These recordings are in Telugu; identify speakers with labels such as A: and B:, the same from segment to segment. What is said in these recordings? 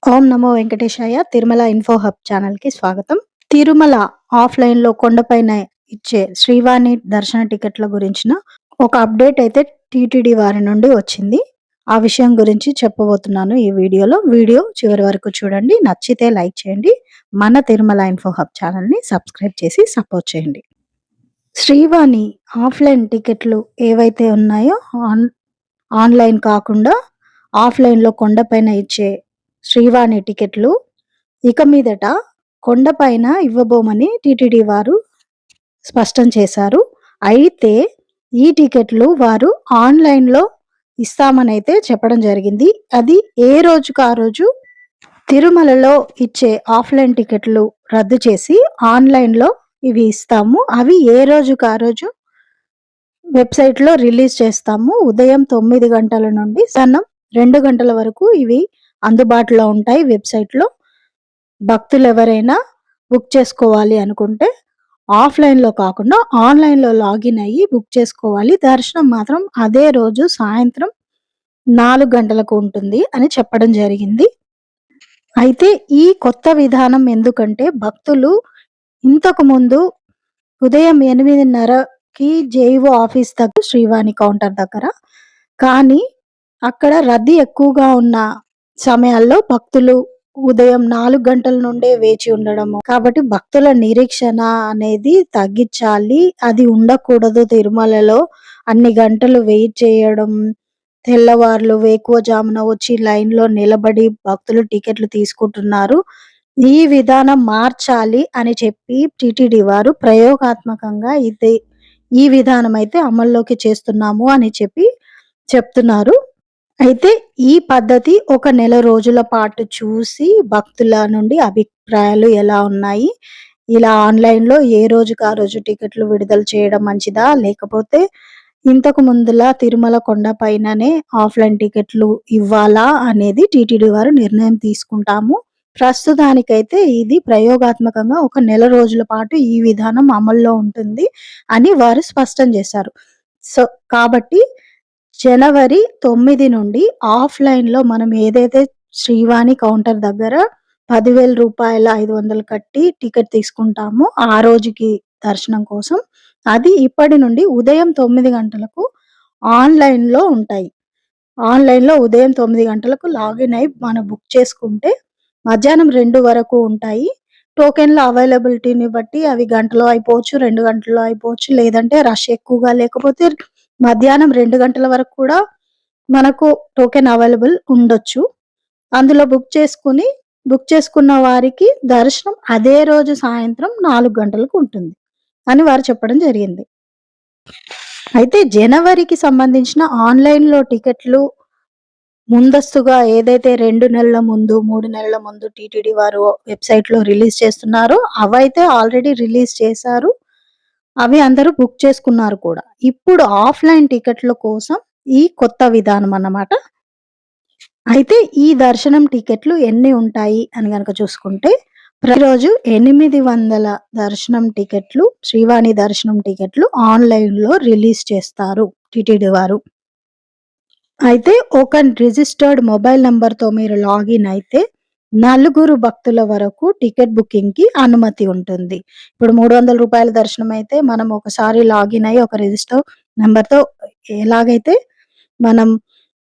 A: ఓం నమో వెంకటేశాయ. తిరుమల ఇన్ఫో హబ్ ఛానల్‌కి స్వాగతం. తిరుమల ఆఫ్‌లైన్‌లో కొండపైన ఇచ్చే శ్రీవాణి దర్శన టికెట్ల గురించిన ఒక అప్డేట్ అయితే టీటీడీ వారి నుండి వచ్చింది. ఆ విషయం గురించి చెప్పబోతున్నాను ఈ వీడియోలో. వీడియో చివరి వరకు చూడండి. నచ్చితే లైక్ చేయండి. మన తిరుమల ఇన్ఫో హబ్ ఛానల్‌ని సబ్స్క్రైబ్ చేసి సపోర్ట్ చేయండి. శ్రీవాణి ఆఫ్‌లైన్ టికెట్లు ఏవైతే ఉన్నాయో ఆన్‌లైన్ కాకుండా ఆఫ్‌లైన్‌లో కొండపైన ఇచ్చే శ్రీవాణి టికెట్లు ఇక మీదట కొండపైన ఇవ్వబోమని టీటీడీ వారు స్పష్టం చేశారు. అయితే ఈ టికెట్లు వారు ఆన్‌లైన్‌లో ఇస్తామనైతే చెప్పడం జరిగింది. అది ఏ రోజుకి ఆ రోజు తిరుమలలో ఇచ్చే ఆఫ్‌లైన్ టికెట్లు రద్దు చేసి ఆన్‌లైన్‌లో ఇవి ఇస్తాము. అవి ఏ రోజుకి ఆ రోజు వెబ్‌సైట్‌లో రిలీజ్ చేస్తాము. ఉదయం 9 గంటల నుండి 2 గంటల వరకు ఇవి అందుబాటులో ఉంటాయి వెబ్‌సైట్‌లో. భక్తులెవరైనా బుక్ చేసుకోవాలి అనుకుంటే ఆఫ్‌లైన్‌లో కాకుండా ఆన్‌లైన్‌లో లాగిన్ అయ్యి బుక్ చేసుకోవాలి. దర్శనం మాత్రం అదే రోజు సాయంత్రం 4 గంటలకు ఉంటుంది అని చెప్పడం జరిగింది. అయితే ఈ కొత్త విధానం ఎందుకంటే భక్తులు ఇంతకుముందు ఉదయం 8:30కి జేఈఓ ఆఫీస్ దగ్గర శ్రీవాణి కౌంటర్ దగ్గర. కానీ అక్కడ రద్దీ ఎక్కువగా ఉన్న సమయాల్లో భక్తులు ఉదయం 4 గంటల నుండే వేచి ఉండడము. కాబట్టి భక్తుల నిరీక్షణ అనేది తగ్గిచ్చాలి. అది ఉండకూడదు తిరుమలలో. అన్ని గంటలు వెయిట్ చేయడం, తెల్లవార్లు వేకువజామున వచ్చి లైన్‌లో నిలబడి భక్తులు టికెట్లు తీసుకుంటున్నారు. ఈ విధానం మార్చాలి అని చెప్పి టీటీడీ వారు ప్రయోగాత్మకంగా ఈ విధానం అయితే అమల్లోకి చేస్తున్నాము అని చెప్పి చెప్తున్నారు. అయితే ఈ పద్ధతి ఒక నెల రోజుల పాటు చూసి భక్తుల నుండి అభిప్రాయాలు ఎలా ఉన్నాయి? ఇలా ఆన్‌లైన్‌లో ఏ రోజుకి ఆ రోజు టికెట్లు విడుదల చేయడం మంచిదా? లేకపోతే ఇంతకు ముందులా తిరుమల కొండ పైననే ఆఫ్‌లైన్ టికెట్లు ఇవ్వాలా? అనేది టీటీడీ వారు నిర్ణయం తీసుకుంటాము. ప్రస్తుతానికైతే ఇది ప్రయోగాత్మకంగా ఒక నెల రోజుల పాటు ఈ విధానం అమల్లో ఉంటుంది అని వారు స్పష్టం చేశారు. సో, కాబట్టి జనవరి 9 నుండి ఆఫ్‌లైన్‌లో మనం ఏదైతే శ్రీవాణి కౌంటర్ దగ్గర రూ. 10,000 500 కట్టి టికెట్ తీసుకుంటామో ఆ రోజుకి దర్శనం కోసం, అది ఇప్పటి నుండి ఉదయం 9 గంటలకు ఆన్‌లైన్‌లో ఉంటాయి. ఆన్‌లైన్‌లో ఉదయం 9 గంటలకు లాగిన్ అయ్యి మనం బుక్ చేసుకుంటే మధ్యాహ్నం 2 వరకు ఉంటాయి. టోకెన్‌ల అవైలబిలిటీని బట్టి అవి గంటలో అయిపోవచ్చు, 2 గంటల్లో అయిపోవచ్చు. లేదంటే రష్ ఎక్కువగా లేకపోతే మధ్యాహ్నం 2 గంటల వరకు కూడా మనకు టోకెన్ అవైలబుల్ ఉండొచ్చు. అందులో బుక్ చేసుకున్న వారికి దర్శనం అదే రోజు సాయంత్రం 4 గంటలకు ఉంటుంది అని వారు చెప్పడం జరిగింది. అయితే జనవరికి సంబంధించిన ఆన్‌లైన్‌లో టికెట్లు ముందస్తుగా ఏదైతే 2 నెలల ముందు, 3 నెలల ముందు టీటీడీ వారు వెబ్‌సైట్‌లో రిలీజ్ చేస్తున్నారో అవైతే ఆల్రెడీ రిలీజ్ చేశారు. అవి అందరూ బుక్ చేసుకున్నారు కూడా. ఇప్పుడు ఆఫ్‌లైన్ టికెట్ల కోసం ఈ కొత్త విధానం అన్నమాట. అయితే ఈ దర్శనం టికెట్లు ఎన్ని ఉంటాయి అని గనక చూసుకుంటే, ప్రతిరోజు 800 దర్శనం టికెట్లు, శ్రీవాణి దర్శనం టికెట్లు ఆన్‌లైన్‌లో రిలీజ్ చేస్తారు టీటీడీ వారు. అయితే ఒక రిజిస్టర్డ్ మొబైల్ నంబర్‌తో మీరు లాగిన్ అయితే, నలుగురు భక్తుల వరకు టికెట్ బుకింగ్‌కి అనుమతి ఉంటుంది. ఇప్పుడు రూ. 300 దర్శనం అయితే మనం ఒకసారి లాగిన్ అయ్యి ఒక రిజిస్టర్ నంబర్‌తో ఎలాగైతే మనం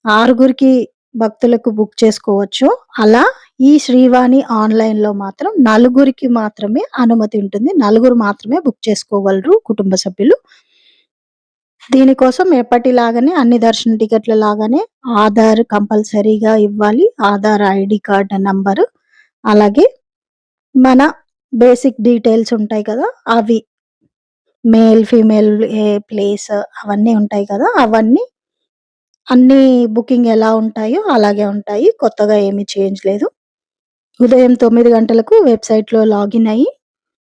A: ఆరుగురికి భక్తులకు బుక్ చేసుకోవచ్చో, అలా ఈ శ్రీవాణి ఆన్‌లైన్‌లో మాత్రం నలుగురికి మాత్రమే అనుమతి ఉంటుంది. నలుగురు మాత్రమే బుక్ చేసుకోగలరు కుటుంబ సభ్యులు. దీనికోసం ఎప్పటిలాగానే అన్ని దర్శన టికెట్ల లాగానే ఆధార్ కంపల్సరీగా ఇవ్వాలి. ఆధార్ ఐడీ కార్డ్ నంబరు, అలాగే మన బేసిక్ డీటెయిల్స్ ఉంటాయి కదా! అవి మేల్, ఫీమేల్ ప్లేస్ అవన్నీ ఉంటాయి కదా! అవన్నీ అన్నీ బుకింగ్ ఎలా ఉంటాయో అలాగే ఉంటాయి. కొత్తగా ఏమి చేంజ్ లేదు. ఉదయం 9 గంటలకు వెబ్‌సైట్‌లో లాగిన్ అయ్యి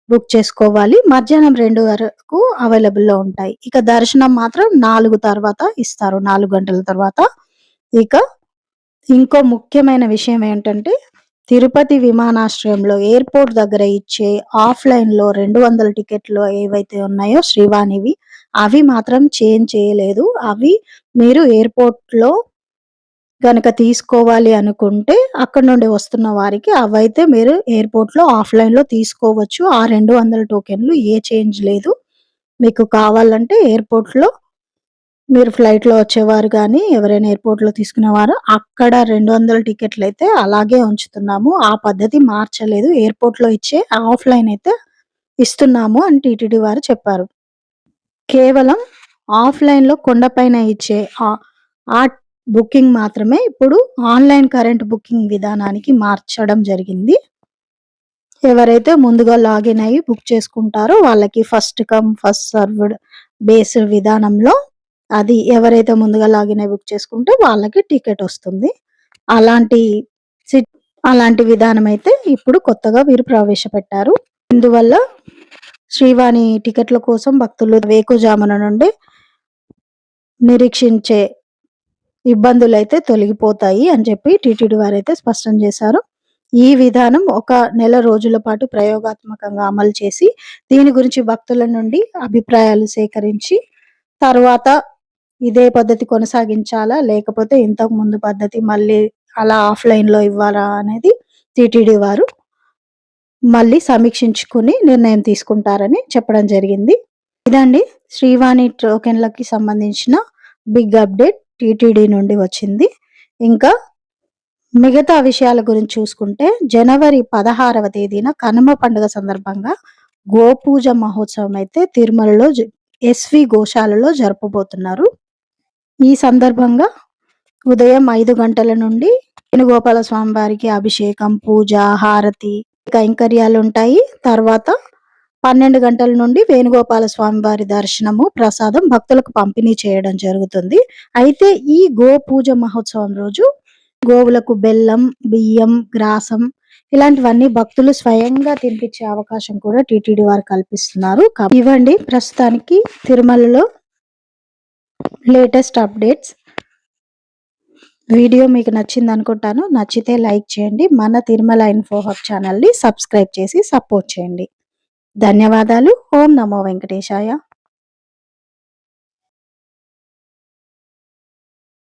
A: బుక్ చేసుకోవాలి. మధ్యాహ్నం 2 వరకు అవైలబుల్‌లో ఉంటాయి. ఇక దర్శనం మాత్రం 4 తర్వాత ఇస్తారు. 4 గంటల తర్వాత. ఇక ఇంకో ముఖ్యమైన విషయం ఏంటంటే, తిరుపతి విమానాశ్రయంలో ఎయిర్‌పోర్ట్ దగ్గర ఇచ్చే ఆఫ్‌లైన్‌లో 200 టికెట్లు ఏవైతే ఉన్నాయో శ్రీవాణివి, అవి మాత్రం చేంజ్ చేయలేదు. అవి మీరు ఎయిర్‌పోర్ట్‌లో గనక తీసుకోవాలి అనుకుంటే అక్కడి నుండి వస్తున్న వారికి అవైతే మీరు ఎయిర్‌పోర్ట్‌లో ఆఫ్‌లైన్‌లో తీసుకోవచ్చు. ఆ 200 టోకెన్‌లు ఏ చేంజ్ లేదు. మీకు కావాలంటే ఎయిర్‌పోర్ట్‌లో మీరు ఫ్లైట్‌లో వచ్చేవారు గానీ, ఎవరైనా ఎయిర్‌పోర్ట్‌లో తీసుకునేవారు అక్కడ 200 టికెట్లయితే అలాగే ఉంచుతున్నాము. ఆ పద్ధతి మార్చలేదు. ఎయిర్‌పోర్ట్‌లో ఇచ్చే ఆఫ్‌లైన్ అయితే ఇస్తున్నాము అని టీటీడీ వారు చెప్పారు. కేవలం ఆఫ్‌లైన్‌లో కొండపైన ఇచ్చే ఆ బుకింగ్ మాత్రమే ఇప్పుడు ఆన్‌లైన్ కరెంట్ బుకింగ్ విధానానికి మార్చడం జరిగింది. ఎవరైతే ముందుగా లాగిన్ అయ్యి బుక్ చేసుకుంటారో వాళ్ళకి first come first served based విధానంలో అది ఎవరైతే ముందుగా లాగిన్ అయ్యి బుక్ చేసుకుంటే వాళ్ళకి టికెట్ వస్తుంది. అలాంటి సిట్ అలాంటి విధానం అయితే ఇప్పుడు కొత్తగా వీరు ప్రవేశపెట్టారు. ఇందువల్ల శ్రీవాణి టికెట్ల కోసం భక్తులు వేకువజామున నుండి నిరీక్షించే ఇబ్బందులైతే తొలగిపోతాయి అని చెప్పి టీటీడీ వారైతే స్పష్టం చేశారు. ఈ విధానం ఒక నెల రోజుల పాటు ప్రయోగాత్మకంగా అమలు చేసి, దీని గురించి భక్తుల నుండి అభిప్రాయాలు సేకరించి, తరువాత ఇదే పద్ధతి కొనసాగించాలా? లేకపోతే ఇంతకు ముందు పద్ధతి మళ్ళీ అలా ఆఫ్‌లైన్‌లో ఇవ్వాలా? అనేది టీటీడీ వారు మళ్ళీ సమీక్షించుకొని నిర్ణయం తీసుకుంటారని చెప్పడం జరిగింది. ఇదండి శ్రీవాణి టోకెన్‌లకి సంబంధించిన బిగ్ అప్‌డేట్ టీటీడీ నుండి వచ్చింది. ఇంకా మిగతా విషయాల గురించి చూసుకుంటే జనవరి 16వ తేదీన కనుమ పండుగ సందర్భంగా గోపూజ మహోత్సవం అయితే తిరుమలలో ఎస్వి గోశాలలో జరపబోతున్నారు. ఈ సందర్భంగా ఉదయం 5 గంటల నుండి వేణుగోపాల స్వామి వారికి అభిషేకం, పూజ, హారతి కైంకర్యాలుంటాయి. తర్వాత 12 గంటల నుండి వేణుగోపాల స్వామి వారి దర్శనము, ప్రసాదం భక్తులకు పంపిణీ చేయడం జరుగుతుంది. అయితే ఈ గోపూజ మహోత్సవం రోజు గోవులకు బెల్లం, బియ్యం, గ్రాసం ఇలాంటివన్నీ భక్తులు స్వయంగా తినిపించే అవకాశం కూడా టీటీడీ వారు కల్పిస్తున్నారు. ఇవండి ప్రస్తుతానికి తిరుమలలో లేటెస్ట్ అప్డేట్స్. వీడియో మీకు నచ్చిందనుకుంటాను. నచ్చితే లైక్ చేయండి. మన తిరుమల ఇన్ఫో హబ్ ఛానల్‌ని సబ్స్క్రైబ్ చేసి సపోర్ట్ చేయండి. ధన్యవాదాలు. ఓం నమో వెంకటేశాయ.